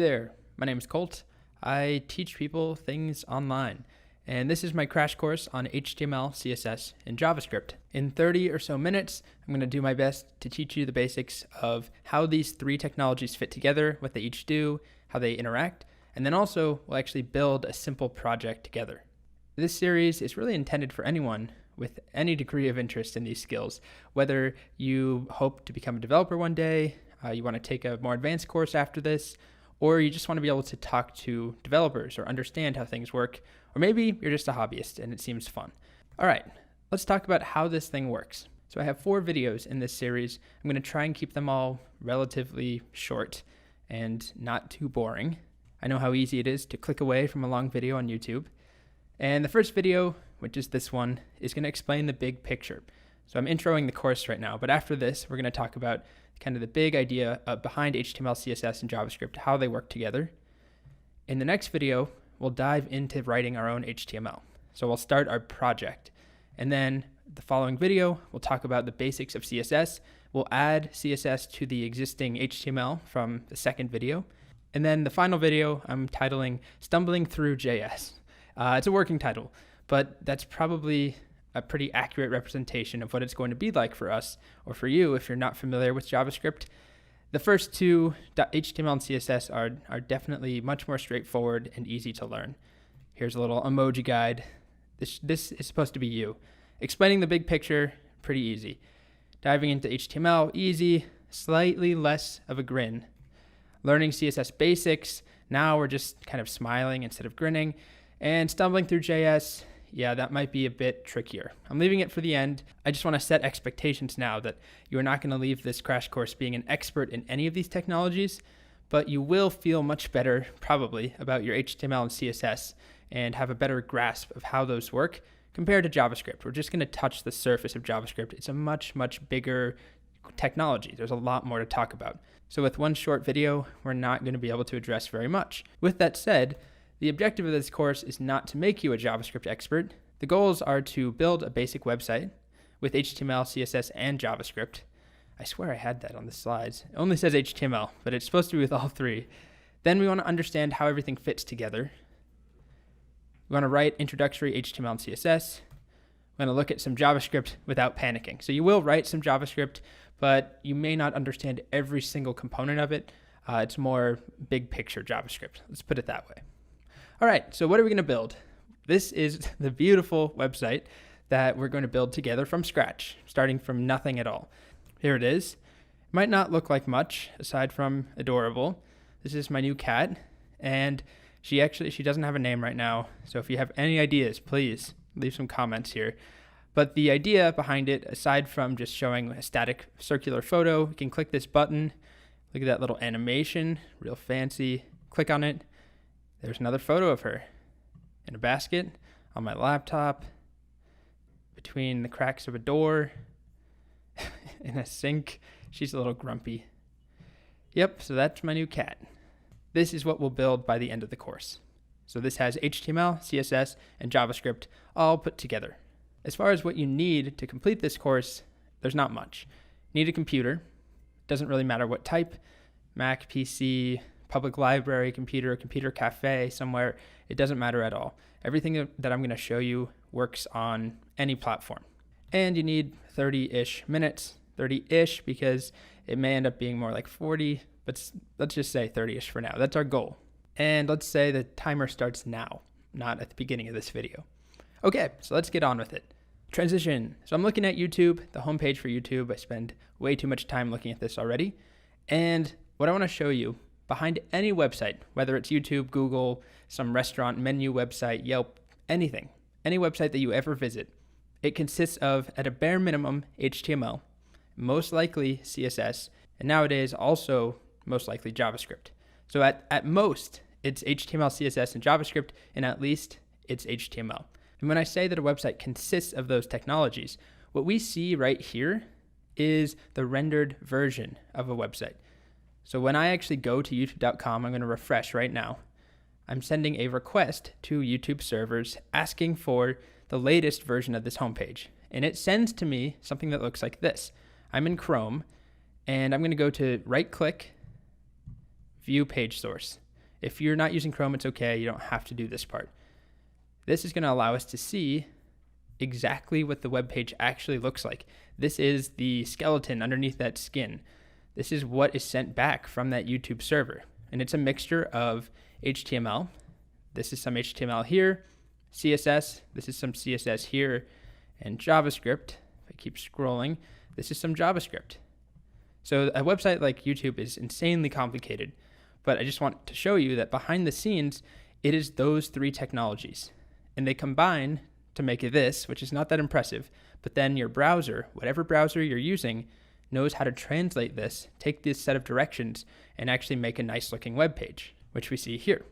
there, my name is Colt. I teach people things online, and this is my crash course on HTML, CSS, and JavaScript. In 30 or so minutes, I'm going to do my best to teach you the basics of how these three technologies fit together, what they each do, how they interact, and then also we'll actually build a simple project together. This series is really intended for anyone with any degree of interest in these skills, whether you hope to become a developer one day, you want to take a more advanced course after this, or you just want to be able to talk to developers or understand how things work, or maybe you're just a hobbyist and it seems fun. All right, let's talk about how this thing works. So I have 4 videos in this series. I'm going to try and keep them all relatively short and not too boring. I know how easy it is to click away from a long video on YouTube. And the first video, which is this one, is going to explain the big picture. So I'm introing the course right now, but after this, we're going to talk about kind of the big idea behind HTML, CSS, and JavaScript, how they work together. In the next video, we'll dive into writing our own HTML. So we'll start our project. And then the following video, we'll talk about the basics of CSS. We'll add CSS to the existing HTML from the second video. And then the final video, I'm titling Stumbling Through JS. It's a working title, but that's probably a pretty accurate representation of what it's going to be like for us or for you if you're not familiar with JavaScript. The first two, HTML and CSS, are definitely much more straightforward and easy to learn. Here's a little emoji guide. This is supposed to be you. Explaining the big picture, pretty easy. Diving into HTML, easy, slightly less of a grin. Learning CSS basics, now we're just kind of smiling instead of grinning. And stumbling through JS, yeah, that might be a bit trickier. I'm leaving it for the end. I just want to set expectations now that you're not going to leave this crash course being an expert in any of these technologies, but you will feel much better, probably, about your HTML and CSS and have a better grasp of how those work compared to JavaScript. We're just going to touch the surface of JavaScript. It's a much, much bigger technology. There's a lot more to talk about. So with one short video, we're not going to be able to address very much. With that said, the objective of this course is not to make you a JavaScript expert. The goals are to build a basic website with HTML, CSS, and JavaScript. I swear I had that on the slides. It only says HTML, but it's supposed to be with all three. Then we want to understand how everything fits together. We want to write introductory HTML and CSS. We want to look at some JavaScript without panicking. So you will write some JavaScript, but you may not understand every single component of it. It's more big picture JavaScript. Let's put it that way. All right, so what are we going to build? This is the beautiful website that we're going to build together from scratch, starting from nothing at all. Here it is. It might not look like much aside from adorable. This is my new cat, and she doesn't have a name right now, so if you have any ideas, please leave some comments here. But the idea behind it, aside from just showing a static circular photo, you can click this button. Look at that little animation, real fancy. Click on it. There's another photo of her in a basket on my laptop, between the cracks of a door, in a sink. She's a little grumpy. Yep, so that's my new cat. This is what we'll build by the end of the course. So this has HTML, CSS, and JavaScript all put together. As far as what you need to complete this course, there's not much. You need a computer. Doesn't really matter what type, Mac, PC, public library, computer cafe, somewhere. It doesn't matter at all. Everything that I'm going to show you works on any platform. And you need 30-ish minutes, 30-ish because it may end up being more like 40, but let's just say 30-ish for now. That's our goal. And let's say the timer starts now, not at the beginning of this video. Okay, so let's get on with it. Transition. So I'm looking at YouTube, the homepage for YouTube. I spend way too much time looking at this already. And what I want to show you behind any website, whether it's YouTube, Google, some restaurant menu website, Yelp, anything, any website that you ever visit, it consists of, at a bare minimum, HTML, most likely CSS, and nowadays also most likely JavaScript. So at most, it's HTML, CSS, and JavaScript, and at least it's HTML. And when I say that a website consists of those technologies, what we see right here is the rendered version of a website. So when I actually go to youtube.com, I'm going to refresh right now. I'm sending a request to YouTube servers asking for the latest version of this homepage. And it sends to me something that looks like this. I'm in Chrome, and I'm going to go to right-click, View Page Source. If you're not using Chrome, it's okay. You don't have to do this part. This is going to allow us to see exactly what the web page actually looks like. This is the skeleton underneath that skin. This is what is sent back from that YouTube server. And it's a mixture of HTML. This is some HTML here, CSS. This is some CSS here, and JavaScript. If I keep scrolling, this is some JavaScript. So a website like YouTube is insanely complicated, but I just want to show you that behind the scenes, it is those three technologies. And they combine to make it this, which is not that impressive, but then your browser, whatever browser you're using, knows how to translate this, take this set of directions, and actually make a nice looking web page, which we see here.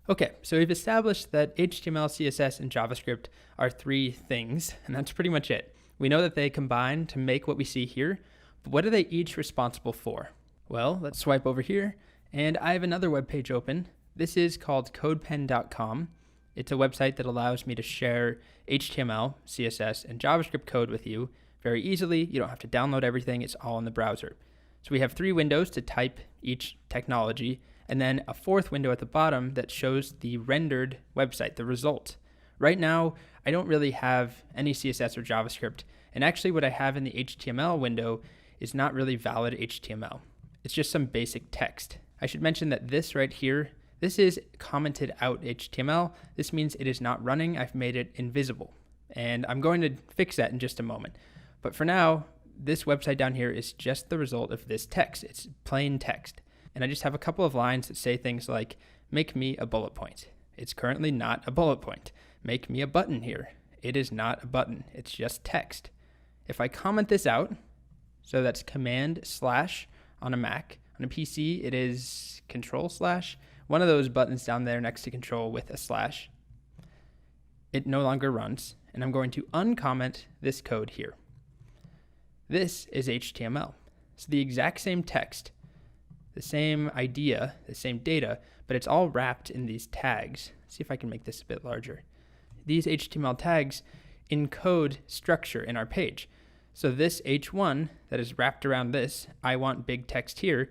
Okay, so we've established that HTML, CSS, and JavaScript are three things, and that's pretty much it. We know that they combine to make what we see here, but what are they each responsible for? Well, let's swipe over here, and I have another web page open. This is called codepen.com. It's a website that allows me to share HTML, CSS, and JavaScript code with you very easily. You don't have to download everything. It's all in the browser. So we have three windows to type each technology, and then a fourth window at the bottom that shows the rendered website, the result. Right now, I don't really have any CSS or JavaScript, and actually what I have in the HTML window is not really valid HTML. It's just some basic text. I should mention that this right here, this is commented out HTML. This means it is not running. I've made it invisible. And I'm going to fix that in just a moment. But for now, this website down here is just the result of this text. It's plain text. And I just have a couple of lines that say things like, make me a bullet point. It's currently not a bullet point. Make me a button here. It is not a button. It's just text. If I comment this out, so that's Command/ on a Mac. On a PC, it is Control/. One of those buttons down there next to Control with a slash. It no longer runs, and I'm going to uncomment this code here. This is HTML. So the exact same text, the same idea, the same data, but it's all wrapped in these tags. Let's see if I can make this a bit larger. These HTML tags encode structure in our page. So this H1 that is wrapped around this, I want big text here,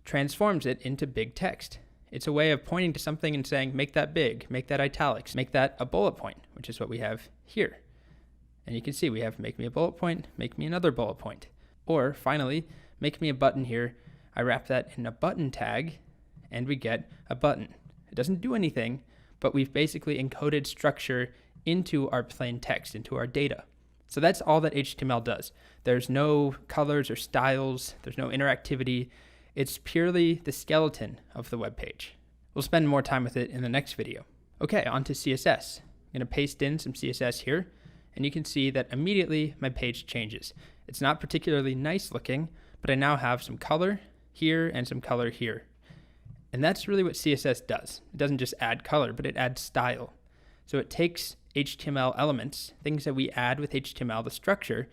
transforms it into big text. It's a way of pointing to something and saying, make that big, make that italics, make that a bullet point, which is what we have here. And you can see we have make me a bullet point, make me another bullet point. Or finally, make me a button here. I wrap that in a button tag and we get a button. It doesn't do anything, but we've basically encoded structure into our plain text, into our data. So that's all that HTML does. There's no colors or styles, there's no interactivity. It's purely the skeleton of the web page. We'll spend more time with it in the next video. Okay, on to CSS. I'm gonna paste in some CSS here, and you can see that immediately my page changes. It's not particularly nice looking, but I now have some color here and some color here. And that's really what CSS does. It doesn't just add color, but it adds style. So it takes HTML elements, things that we add with HTML, the structure,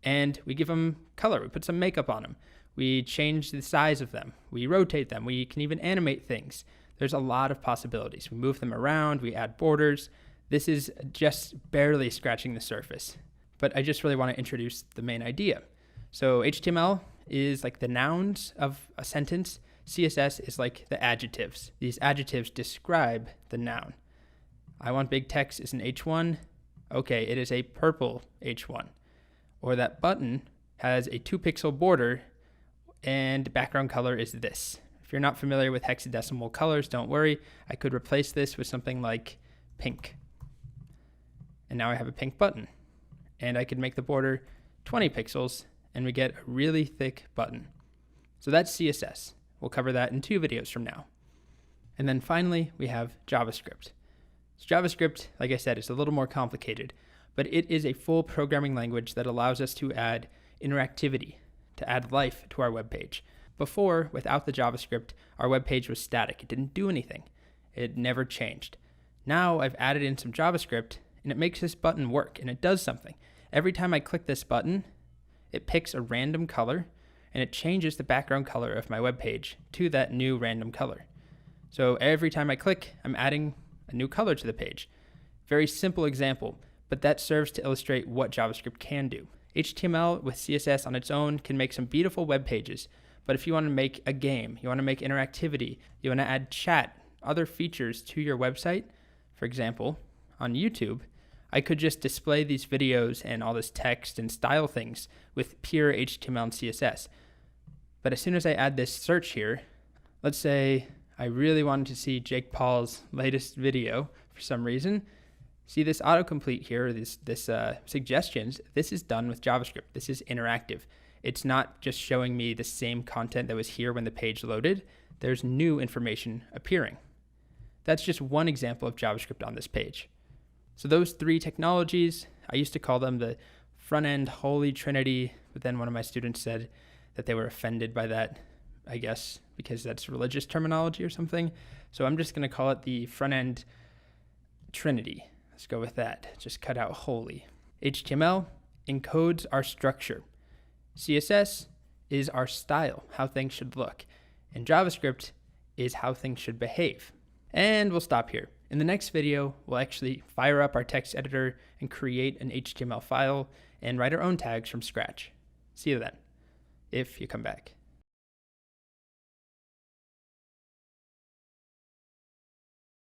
and we give them color. We put some makeup on them. We change the size of them. We rotate them. We can even animate things. There's a lot of possibilities. We move them around. We add borders. This is just barely scratching the surface. But I just really want to introduce the main idea. So HTML is like the nouns of a sentence. CSS is like the adjectives. These adjectives describe the noun. I want big text is an H1. Okay, it is a purple H1. Or that button has a 2-pixel border and background color is this. If you're not familiar with hexadecimal colors, don't worry. I could replace this with something like pink. And now I have a pink button. And I could make the border 20 pixels and we get a really thick button. So that's CSS. We'll cover that in 2 videos from now. And then finally, we have JavaScript. So JavaScript, like I said, is a little more complicated, but it is a full programming language that allows us to add interactivity, to add life to our web page. Before, without the JavaScript, our web page was static. It didn't do anything. It never changed. Now I've added in some JavaScript and it makes this button work and it does something. Every time I click this button, it picks a random color and it changes the background color of my web page to that new random color. So every time I click, I'm adding a new color to the page. Very simple example, but that serves to illustrate what JavaScript can do. HTML with CSS on its own can make some beautiful web pages, but if you want to make a game, you want to make interactivity, you want to add chat, other features to your website, for example, on YouTube, I could just display these videos and all this text and style things with pure HTML and CSS. But as soon as I add this search here, let's say I really wanted to see Jake Paul's latest video for some reason. See this autocomplete here, this suggestions, this is done with JavaScript. This is interactive. It's not just showing me the same content that was here when the page loaded. There's new information appearing. That's just one example of JavaScript on this page. So those three technologies, I used to call them the front-end holy trinity, but then one of my students said that they were offended by that, I guess, because that's religious terminology or something. So I'm just going to call it the front-end trinity. Let's go with that. Just cut out holy. HTML encodes our structure. CSS is our style, how things should look. And JavaScript is how things should behave. And we'll stop here. In the next video, we'll actually fire up our text editor and create an HTML file and write our own tags from scratch. See you then, if you come back.